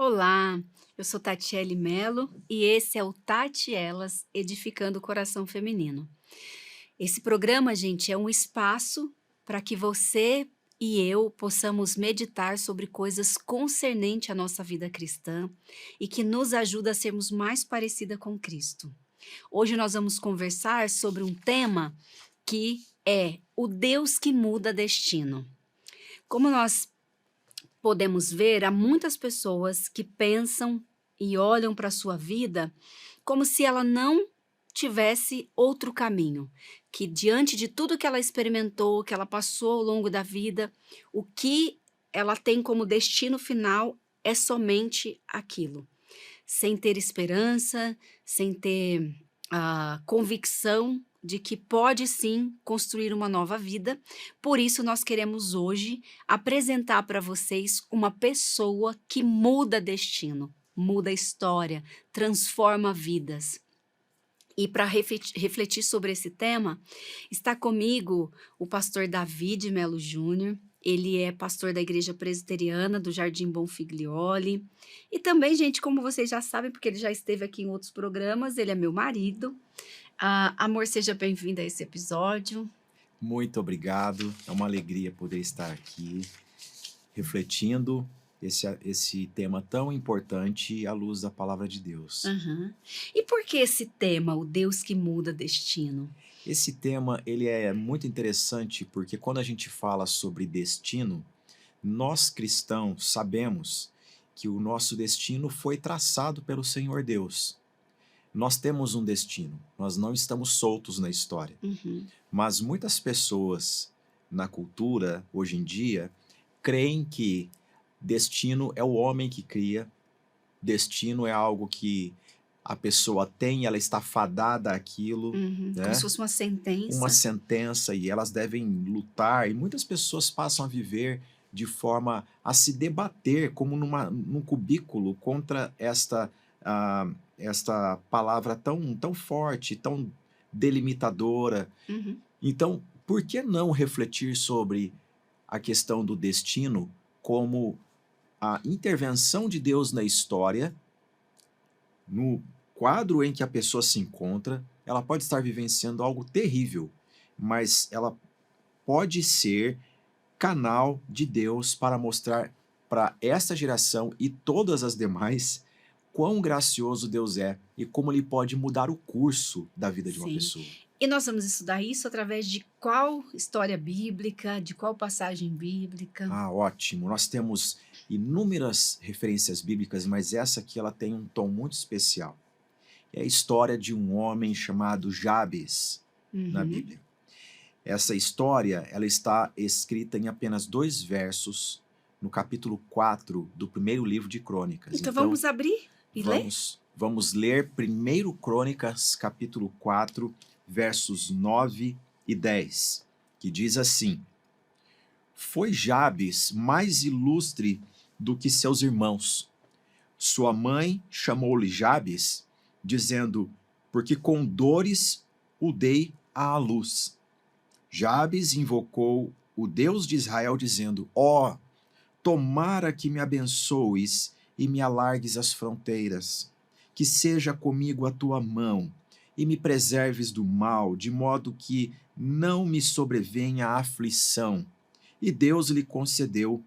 Olá, eu sou Tatiele Melo e esse é o Tati Elas Edificando o Coração Feminino. Esse programa, gente, é um espaço para que você e eu possamos meditar sobre coisas concernentes à nossa vida cristã e que nos ajuda a sermos mais parecida com Cristo. Hoje nós vamos conversar sobre um tema que é o Deus que muda destino. Como nós podemos ver, há muitas pessoas que pensam e olham para a sua vida como se ela não tivesse outro caminho, que diante de tudo que ela experimentou, que ela passou ao longo da vida, o que ela tem como destino final é somente aquilo, sem ter esperança, sem ter a convicção de que pode sim construir uma nova vida. Por isso, nós queremos hoje apresentar para vocês uma pessoa que muda destino, muda história, transforma vidas. E para refletir sobre esse tema, está comigo o pastor David Melo Júnior. Ele é pastor da Igreja Presbiteriana do Jardim Bonfiglioli. E também, gente, como vocês já sabem, porque ele já esteve aqui em outros programas, ele é meu marido. Amor, seja bem-vindo a esse episódio. Muito obrigado, é uma alegria poder estar aqui refletindo esse tema tão importante à luz da palavra de Deus. Aham. E por que esse tema, o Deus que muda destino? Esse tema ele é muito interessante porque quando a gente fala sobre destino, nós cristãos sabemos que o nosso destino foi traçado pelo Senhor Deus. Nós temos um destino, nós não estamos soltos na história. Uhum. Mas muitas pessoas na cultura, hoje em dia, creem que destino é o homem que cria, destino é algo que a pessoa tem, ela está fadada àquilo, Como se né? fosse uma Uma sentença. sentença e elas devem lutar, e muitas pessoas passam a viver de forma a se debater como num cubículo contra esta palavra tão forte, tão delimitadora. Uhum. Então, por que não refletir sobre a questão do destino como a intervenção de Deus na história, no quadro em que a pessoa se encontra? Ela pode estar vivenciando algo terrível, mas ela pode ser canal de Deus para mostrar para esta geração e todas as demais quão gracioso Deus é e como ele pode mudar o curso da vida de uma Sim. pessoa. E nós vamos estudar isso através de qual história bíblica, de qual passagem bíblica? Ah, ótimo. Nós temos inúmeras referências bíblicas, mas essa aqui ela tem um tom muito especial. É a história de um homem chamado Jabes na Uhum. Bíblia. Essa história ela está escrita em apenas 2 versos no capítulo 4 do primeiro livro de Crônicas. Então vamos abrir e ler? Vamos ler 1 Crônicas, capítulo 4, versos 9 e 10, que diz assim: Foi Jabes mais ilustre do que seus irmãos. Sua mãe chamou-lhe Jabes, dizendo: Porque com dores o dei à luz. Jabes invocou o Deus de Israel, dizendo: Ó, tomara que me abençoes e me alargues as fronteiras, que seja comigo a tua mão e me preserves do mal, de modo que não me sobrevenha a aflição. E Deus lhe concedeu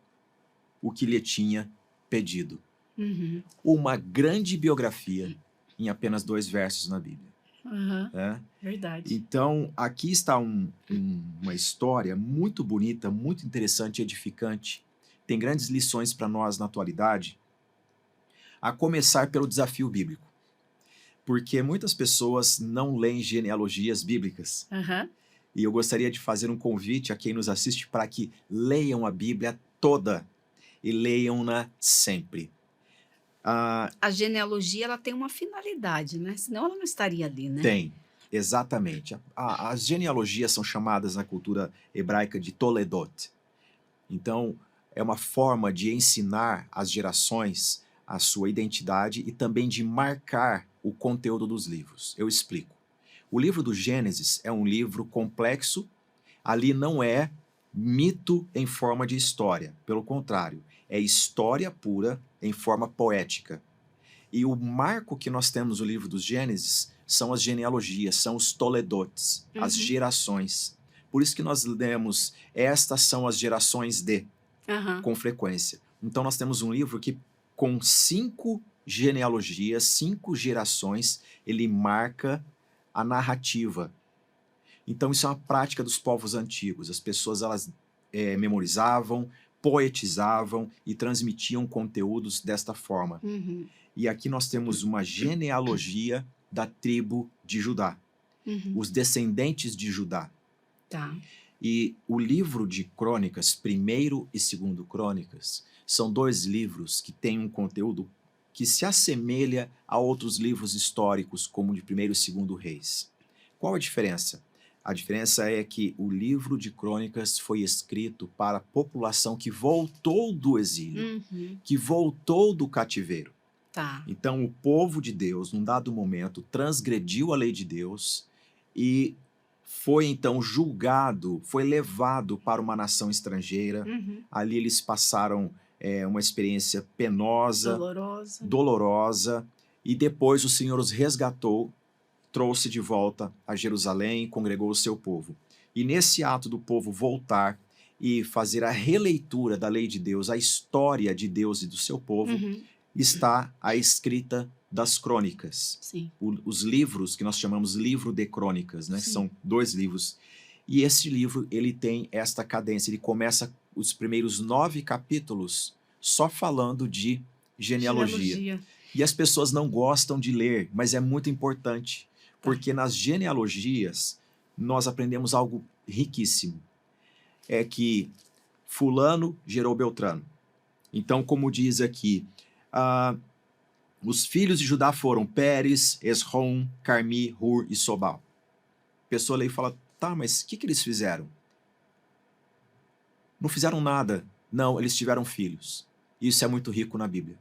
o que lhe tinha pedido. Uhum. Uma grande biografia em apenas 2 versos na Bíblia. Aham. Né? Verdade. Então, aqui está uma história muito bonita, muito interessante e edificante. Tem grandes lições para nós na atualidade, a começar pelo desafio bíblico. Porque muitas pessoas não leem genealogias bíblicas. Aham. E eu gostaria de fazer um convite a quem nos assiste para que leiam a Bíblia toda e leiam-na sempre. A genealogia, ela tem uma finalidade, né? Senão ela não estaria ali, né? Tem, exatamente. As genealogias são chamadas na cultura hebraica de Toledot. Então, é uma forma de ensinar às gerações a sua identidade e também de marcar o conteúdo dos livros. Eu explico. O livro do Gênesis é um livro complexo. Ali não é mito em forma de história. Pelo contrário, é história pura em forma poética. E o marco que nós temos no livro dos Gênesis são as genealogias, são os toledotes, as Uhum. gerações. Por isso que nós lemos, estas são as gerações de, Aham. com frequência. Então nós temos um livro que com 5 genealogias, 5 gerações, ele marca a narrativa. Então isso é uma prática dos povos antigos. As pessoas elas memorizavam, poetizavam e transmitiam conteúdos desta forma. Uhum. E aqui nós temos uma genealogia da tribo de Judá, Uhum. os descendentes de Judá. Tá. E o livro de Crônicas, primeiro e segundo Crônicas, são 2 livros que têm um conteúdo que se assemelha a outros livros históricos, como de primeiro e segundo Reis. Qual a diferença? A diferença é que o livro de Crônicas foi escrito para a população que voltou do exílio, Uhum. que voltou do cativeiro. Tá. Então, o povo de Deus, num dado momento, transgrediu a lei de Deus e foi então julgado, foi levado para uma nação estrangeira. Uhum. Ali eles passaram uma experiência penosa, Dolorosa. dolorosa, e depois o Senhor os resgatou, trouxe de volta a Jerusalém e congregou o seu povo. E nesse ato do povo voltar e fazer a releitura da lei de Deus, a história de Deus e do seu povo, Uhum. está a escrita das crônicas. Sim. Os livros que nós chamamos livro de crônicas, né? Sim. São 2 livros. E esse livro, ele tem esta cadência, ele começa os primeiros 9 capítulos só falando de genealogia. E as pessoas não gostam de ler, mas é muito importante, porque nas genealogias nós aprendemos algo riquíssimo. É que fulano gerou Beltrano. Então, como diz aqui, os filhos de Judá foram Pérez, Esrom, Carmi, Hur e Sobal. A pessoa lê e fala, tá, mas o que eles fizeram? Não fizeram nada. Não, eles tiveram filhos. Isso é muito rico na Bíblia.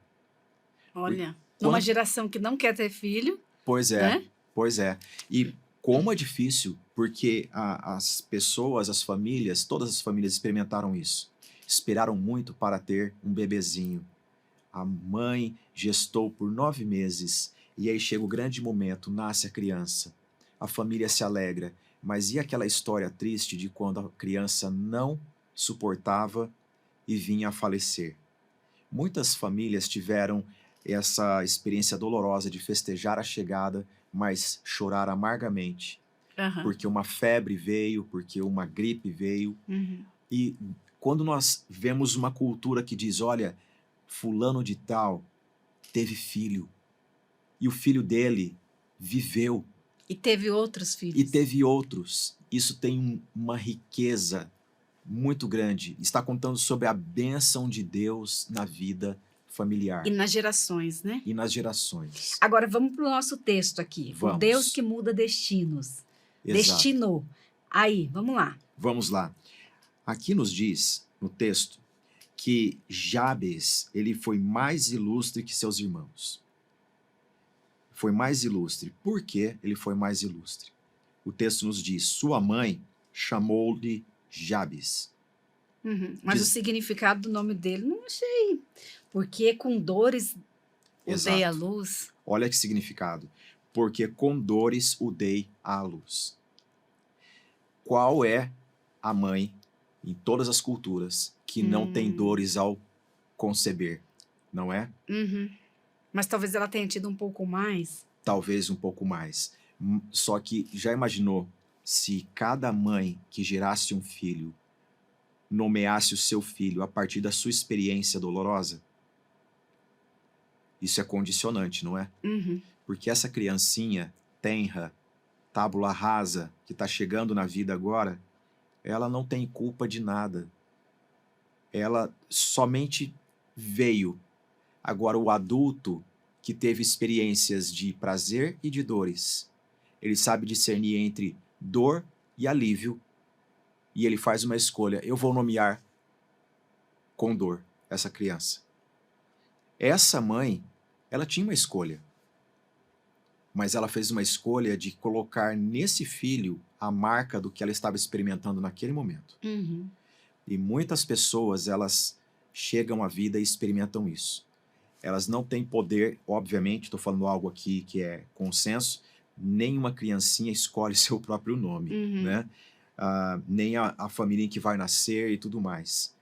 Olha, numa geração que não quer ter filho. Pois é, né? pois é. E como é difícil, porque as pessoas, as famílias, todas as famílias experimentaram isso. Esperaram muito para ter um bebezinho. A mãe gestou por 9 meses e aí chega o grande momento, nasce a criança. A família se alegra, mas e aquela história triste de quando a criança não suportava e vinha a falecer? Muitas famílias tiveram essa experiência dolorosa de festejar a chegada, mas chorar amargamente, Aham. porque uma febre veio, porque uma gripe veio. Uhum. E quando nós vemos uma cultura que diz, olha, fulano de tal teve filho, e o filho dele viveu, E teve outros filhos. e teve outros, isso tem uma riqueza muito grande. Está contando sobre a bênção de Deus na vida familiar E nas gerações, né? e nas gerações. Agora vamos para o nosso texto aqui. O Vamos. Deus que muda destinos. Exato. Destinou. Aí, vamos lá. Vamos lá. Aqui nos diz, no texto, que Jabes, ele foi mais ilustre que seus irmãos. Foi mais ilustre. Por que ele foi mais ilustre? O texto nos diz, sua mãe chamou-lhe Jabes. Uhum. Mas Diz- o significado do nome dele não achei. Porque com dores o dei à Exato. luz. Olha que significado. Porque com dores o dei à luz. Qual é a mãe, em todas as culturas, que não tem dores ao conceber? Não é? Uhum. Mas talvez ela tenha tido um pouco mais. Talvez um pouco mais. Só que já imaginou se cada mãe que gerasse um filho nomeasse o seu filho a partir da sua experiência dolorosa? Isso é condicionante, não é? Uhum. Porque essa criancinha tenra, tábula rasa, que está chegando na vida agora, ela não tem culpa de nada. Ela somente veio. Agora, o adulto que teve experiências de prazer e de dores, ele sabe discernir entre dor e alívio, e ele faz uma escolha. Eu vou nomear com dor essa criança. Essa mãe, ela tinha uma escolha, mas ela fez uma escolha de colocar nesse filho a marca do que ela estava experimentando naquele momento. Uhum. E muitas pessoas, elas chegam à vida e experimentam isso. Elas não têm poder, obviamente, estou falando algo aqui que é consenso, nenhuma criancinha escolhe seu próprio nome, Uhum. né? Nem a família em que vai nascer e tudo mais.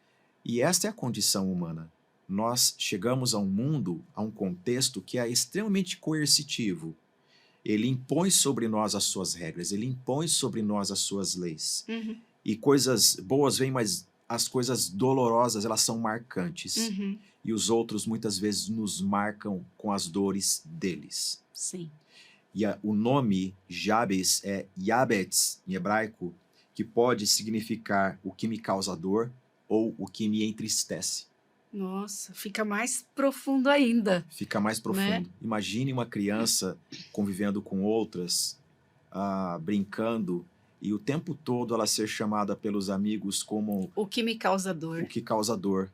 E esta é a condição humana. Nós chegamos a um mundo, a um contexto que é extremamente coercitivo. Ele impõe sobre nós as suas regras, ele impõe sobre nós as suas leis. Uhum. E coisas boas vêm, mas as coisas dolorosas, elas são marcantes. Uhum. E os outros muitas vezes nos marcam com as dores deles. Sim. E o nome Jabes é Yabetz, em hebraico, que pode significar o que me causa dor ou o que me entristece. Nossa, fica mais profundo ainda, Fica mais né? profundo. Imagine uma criança convivendo com outras, brincando, e o tempo todo ela ser chamada pelos amigos como O que me causa o dor. que causa dor.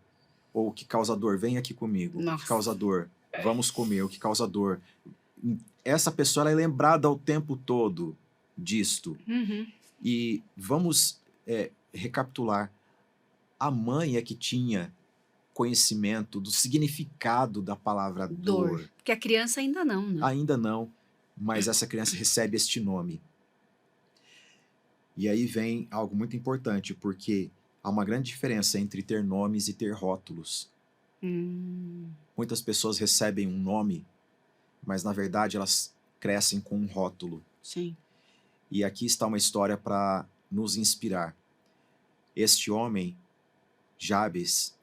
Ou o que causa dor, vem aqui comigo. O que Nossa. causa dor, vamos comer. O que causa dor. Essa pessoa ela é lembrada o tempo todo disto. Uhum. E vamos recapitular. A mãe é que tinha conhecimento do significado da palavra dor. Porque a criança ainda não, né? Ainda não, mas essa criança recebe este nome. E aí vem algo muito importante, porque há uma grande diferença entre ter nomes e ter rótulos. Muitas pessoas recebem um nome, mas na verdade elas crescem com um rótulo. Sim. E aqui está uma história para nos inspirar. Este homem, Jabes,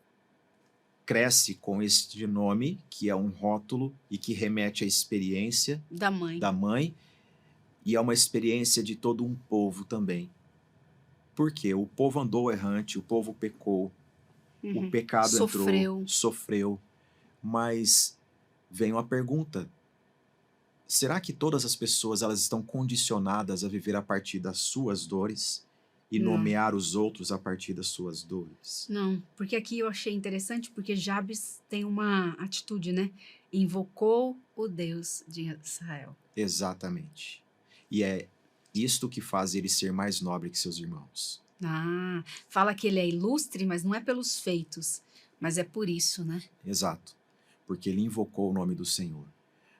cresce com este nome, que é um rótulo e que remete à experiência Da mãe. da mãe, e é uma experiência de todo um povo também. Porque o povo andou errante, o povo pecou, o pecado entrou, sofreu. Mas vem uma pergunta: será que todas as pessoas elas estão condicionadas a viver a partir das suas dores e Não. nomear os outros a partir das suas dores? Não, porque aqui eu achei interessante, porque Jabes tem uma atitude, né? Invocou o Deus de Israel. Exatamente. E é isto que faz ele ser mais nobre que seus irmãos. Fala que ele é ilustre, mas não é pelos feitos, mas é por isso, né? Exato. Porque ele invocou o nome do Senhor.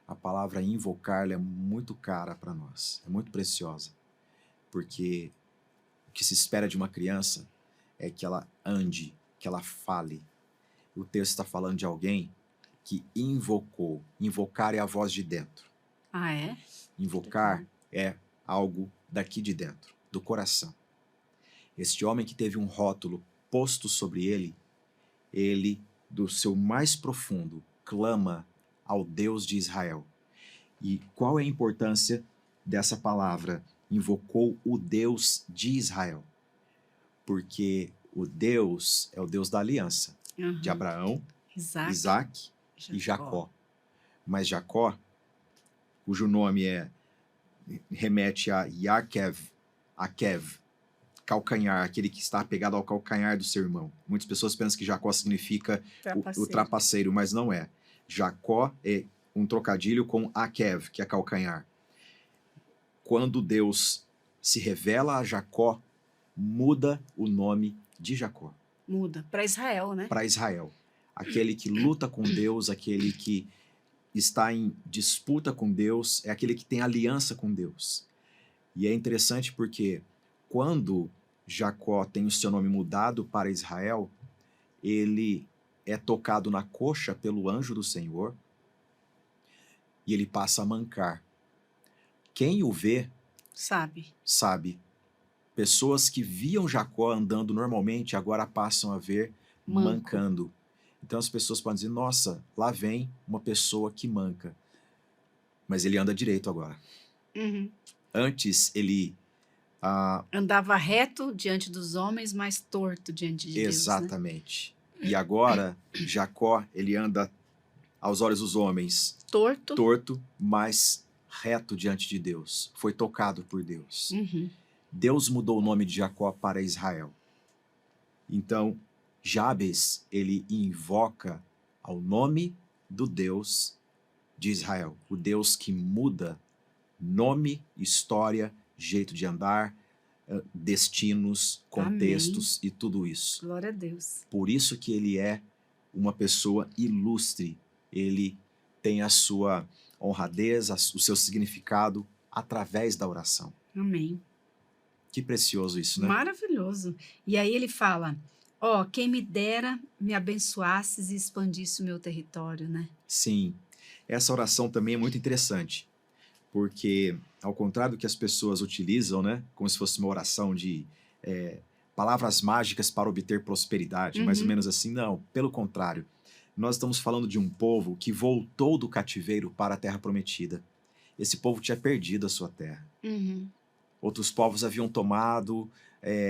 A palavra invocar ela é muito cara para nós, é muito preciosa. Porque o que se espera de uma criança é que ela ande, que ela fale. O texto está falando de alguém que invocou. Invocar é a voz de dentro. Ah, é? Invocar é algo daqui de dentro, do coração. Este homem que teve um rótulo posto sobre ele, do seu mais profundo, clama ao Deus de Israel. E qual é a importância dessa palavra? Invocou o Deus de Israel. Porque o Deus é o Deus da aliança, de Abraão, Isaac e Jacó. Mas Jacó, cujo nome remete a Yakev, calcanhar, aquele que está apegado ao calcanhar do seu irmão. Muitas pessoas pensam que Jacó significa o trapaceiro, mas não é. Jacó é um trocadilho com Akev, que é calcanhar. Quando Deus se revela a Jacó, muda o nome de Jacó. Muda para Israel, né? Para Israel. Aquele que luta com Deus, aquele que está em disputa com Deus, é aquele que tem aliança com Deus. E é interessante porque quando Jacó tem o seu nome mudado para Israel, ele é tocado na coxa pelo anjo do Senhor e ele passa a mancar. Quem o vê sabe. Pessoas que viam Jacó andando normalmente agora passam a ver mancando. Então as pessoas podem dizer, nossa, lá vem uma pessoa que manca. Mas ele anda direito agora. Antes ele andava reto diante dos homens, mas torto diante de Deus. Exatamente. Né? E agora Jacó, ele anda aos olhos dos homens torto, mas reto diante de Deus. Foi tocado por Deus. Deus mudou o nome de Jacó para Israel. Então, Jabes, ele invoca ao nome do Deus de Israel. O Deus que muda nome, história, jeito de andar, destinos, Amém. contextos e tudo isso. Glória a Deus. Por isso que ele é uma pessoa ilustre. Ele tem a sua honradez, o seu significado através da oração. Amém. Que precioso isso, né? Maravilhoso. E aí ele fala, ó, quem me dera me abençoasses e expandisse o meu território, né? Sim, essa oração também é muito interessante, porque ao contrário do que as pessoas utilizam, né, como se fosse uma oração de palavras mágicas para obter prosperidade, mais ou Uhum. menos assim, não, pelo contrário. Nós estamos falando de um povo que voltou do cativeiro para a terra prometida. Esse povo tinha perdido a sua terra. Uhum. Outros povos haviam tomado,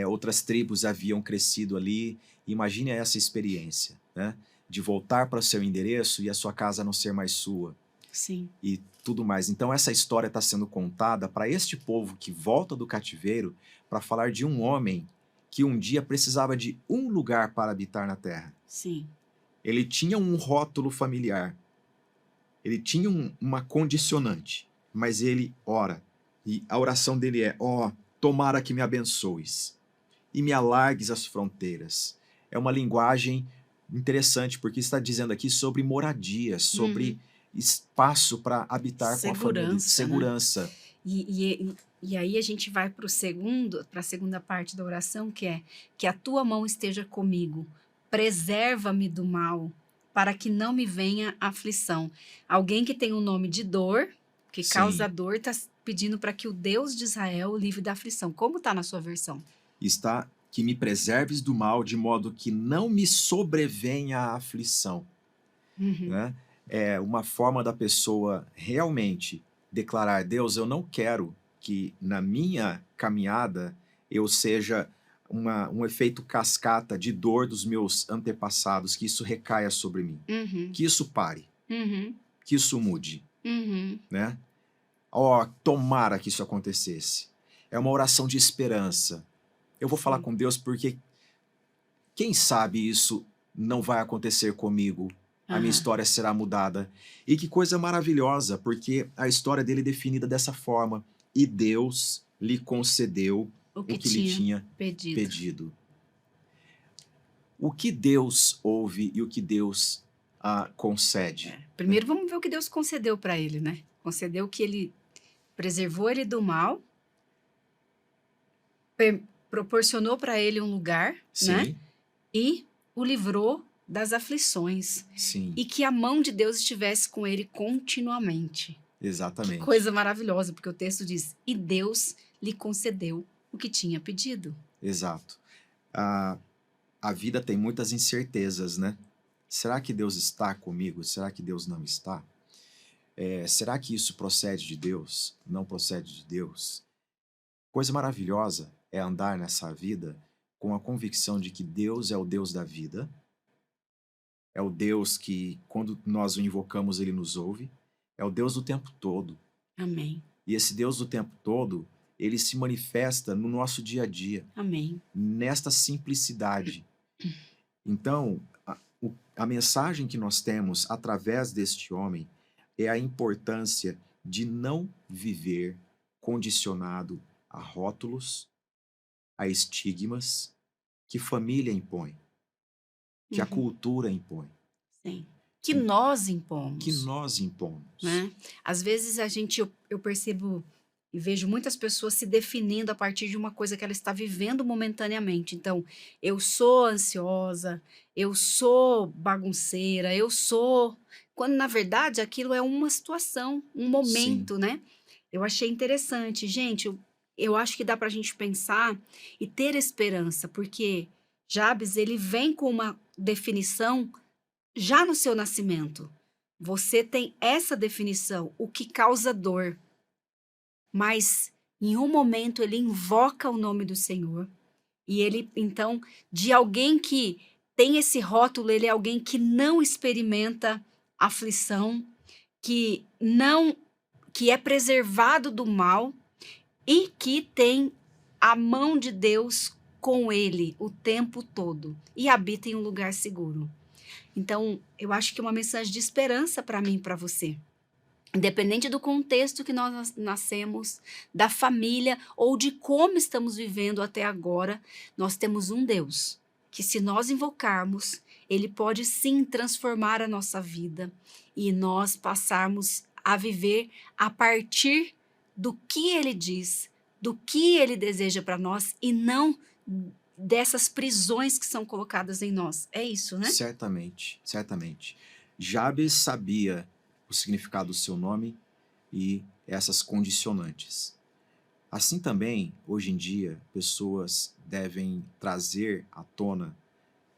outras tribos haviam crescido ali. Imagine essa experiência, né? De voltar para o seu endereço e a sua casa não ser mais sua Sim. e tudo mais. Então essa história está sendo contada para este povo que volta do cativeiro para falar de um homem que um dia precisava de um lugar para habitar na terra. Sim. Ele tinha um rótulo familiar, ele tinha uma condicionante, mas ele ora. E a oração dele é: ó, tomara que me abençoes e me alargues as fronteiras. É uma linguagem interessante, porque está dizendo aqui sobre moradia, sobre Uhum. espaço para habitar com a família, Segurança, né? segurança. E aí a gente vai para a segunda parte da oração, que é que a tua mão esteja comigo, preserva-me do mal, para que não me venha aflição. Alguém que tem um nome de dor, que causa Sim, dor, está pedindo para que o Deus de Israel o livre da aflição. Como está na sua versão? está que me preserves do mal, de modo que não me sobrevenha a aflição. Uhum. Né? É uma forma da pessoa realmente declarar: Deus, eu não quero que na minha caminhada eu seja um efeito cascata de dor dos meus antepassados, que isso recaia sobre mim, Uhum. que isso pare, Uhum. que isso mude, Uhum. né? Ó, tomara que isso acontecesse. É uma oração de esperança. Eu vou falar Sim. com Deus porque quem sabe isso não vai acontecer comigo, a minha Aham. história será mudada. E que coisa maravilhosa, porque a história dele é definida dessa forma. E Deus lhe concedeu O o que que lhe tinha tinha pedido. pedido. O que Deus ouve e o que Deus concede. Né? Primeiro vamos ver o que Deus concedeu para ele, né? Concedeu que ele preservou ele do mal, proporcionou para ele um lugar, né? Sim, E o livrou das aflições. sim, E que a mão de Deus estivesse com ele continuamente. Que exatamente. coisa maravilhosa, porque o texto diz: e Deus lhe concedeu o que tinha pedido. Exato. A, a vida tem muitas incertezas, né? Será que Deus está comigo? Será que Deus não está? Será que isso procede de Deus? Não procede de Deus? Coisa maravilhosa é andar nessa vida com a convicção de que Deus é o Deus da vida, é o Deus que, quando nós o invocamos, ele nos ouve, é o Deus do tempo todo. Amém. E esse Deus do tempo todo, ele se manifesta no nosso dia a dia, Amém. nesta simplicidade. Então, a mensagem que nós temos através deste homem é a importância de não viver condicionado a rótulos, a estigmas que família impõe, que a Uhum. cultura impõe, Sim. Que nós que impomos. nós impomos. Né? Às vezes eu percebo e vejo muitas pessoas se definindo a partir de uma coisa que ela está vivendo momentaneamente. Então, eu sou ansiosa, eu sou bagunceira, eu sou. Quando na verdade aquilo é uma situação, um Sim, momento, né? Eu achei interessante. Gente, eu acho que dá para a gente pensar e ter esperança, porque Jabes ele vem com uma definição já no seu nascimento, você tem essa definição, o que causa dor, mas em um momento ele invoca o nome do Senhor e ele, então, de alguém que tem esse rótulo, ele é alguém que não experimenta aflição, que não, que é preservado do mal e que tem a mão de Deus com ele o tempo todo e habita em um lugar seguro. Então, eu acho que é uma mensagem de esperança para mim e para você. Independente do contexto que nós nascemos, da família ou de como estamos vivendo até agora, nós temos um Deus que, se nós invocarmos, ele pode sim transformar a nossa vida e nós passarmos a viver a partir do que ele diz, do que ele deseja para nós e não dessas prisões que são colocadas em nós. É isso, né? Certamente, certamente. Jabes sabia o significado do seu nome e essas condicionantes. Assim também, hoje em dia, pessoas devem trazer à tona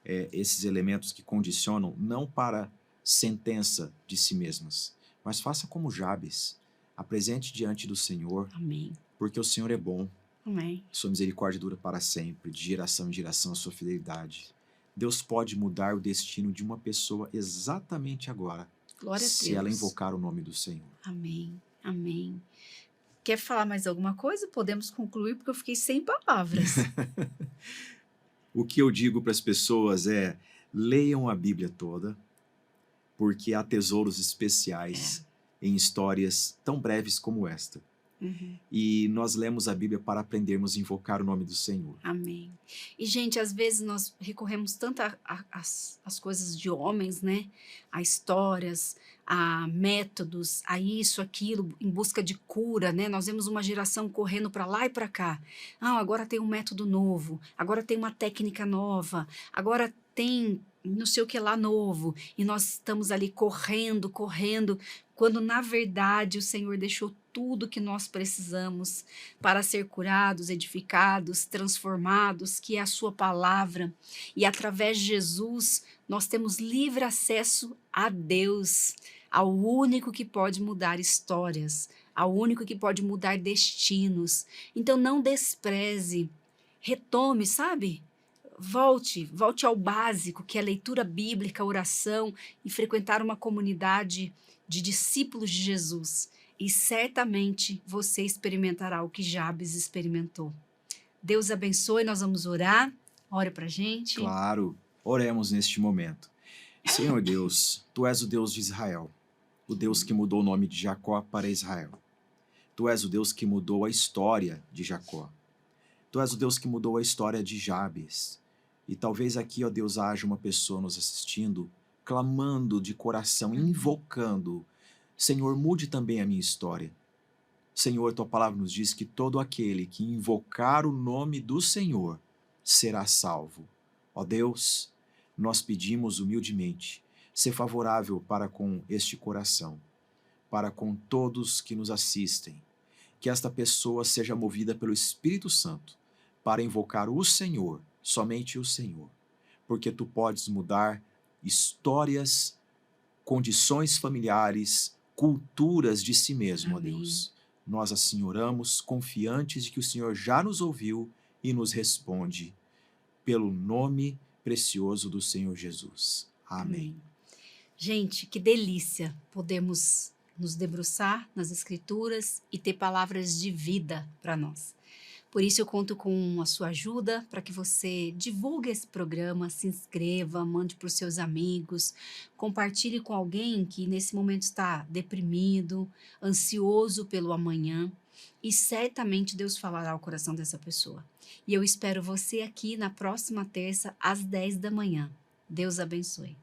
esses elementos que condicionam não para sentença de si mesmas, mas faça como Jabes, apresente diante do Senhor, Amém. porque o Senhor é bom, Amém. sua misericórdia dura para sempre, de geração em geração a sua fidelidade. Deus pode mudar o destino de uma pessoa exatamente agora, Glória a se ela Deus. invocar o nome do Senhor. Amém. Amém. Quer falar mais alguma coisa? Podemos concluir, porque eu fiquei sem palavras. O que eu digo para as pessoas é: leiam a Bíblia toda, porque há tesouros especiais em histórias tão breves como esta. Uhum. E nós lemos a Bíblia para aprendermos a invocar o nome do Senhor. Amém. E, gente, às vezes nós recorremos tanto às coisas de homens, né? A histórias, a métodos, a isso, aquilo, em busca de cura, né? Nós vemos uma geração correndo para lá e para cá. Ah, agora tem um método novo, agora tem uma técnica nova, agora tem não sei o que lá novo. E nós estamos ali correndo, correndo, quando na verdade o Senhor deixou tudo que nós precisamos para ser curados, edificados, transformados, que é a sua palavra. E através de Jesus, nós temos livre acesso a Deus, ao único que pode mudar histórias, ao único que pode mudar destinos. Então não despreze, retome, sabe? Volte ao básico, que é a leitura bíblica, a oração e frequentar uma comunidade de discípulos de Jesus. E certamente você experimentará o que Jabes experimentou. Deus abençoe, nós vamos orar. Ore pra gente. Claro, oremos neste momento. Senhor Deus, Tu és o Deus de Israel, o Deus que mudou o nome de Jacó para Israel. Tu és o Deus que mudou a história de Jacó. Tu és o Deus que mudou a história de Jabes. E talvez aqui, ó Deus, haja uma pessoa nos assistindo, clamando de coração, invocando: Senhor, mude também a minha história. Senhor, Tua palavra nos diz que todo aquele que invocar o nome do Senhor será salvo. Ó Deus, nós pedimos humildemente, ser favorável para com este coração, para com todos que nos assistem, que esta pessoa seja movida pelo Espírito Santo para invocar o Senhor, somente o Senhor, porque Tu podes mudar histórias, condições familiares, culturas de si mesmo, ó Amém. Deus. Nós assim oramos, confiantes de que o Senhor já nos ouviu e nos responde, pelo nome precioso do Senhor Jesus. Amém. Gente, que delícia podemos nos debruçar nas Escrituras e ter palavras de vida para nós. Por isso eu conto com a sua ajuda para que você divulgue esse programa, se inscreva, mande para os seus amigos, compartilhe com alguém que nesse momento está deprimido, ansioso pelo amanhã, e certamente Deus falará ao coração dessa pessoa. E eu espero você aqui na próxima terça às 10 da manhã. Deus abençoe.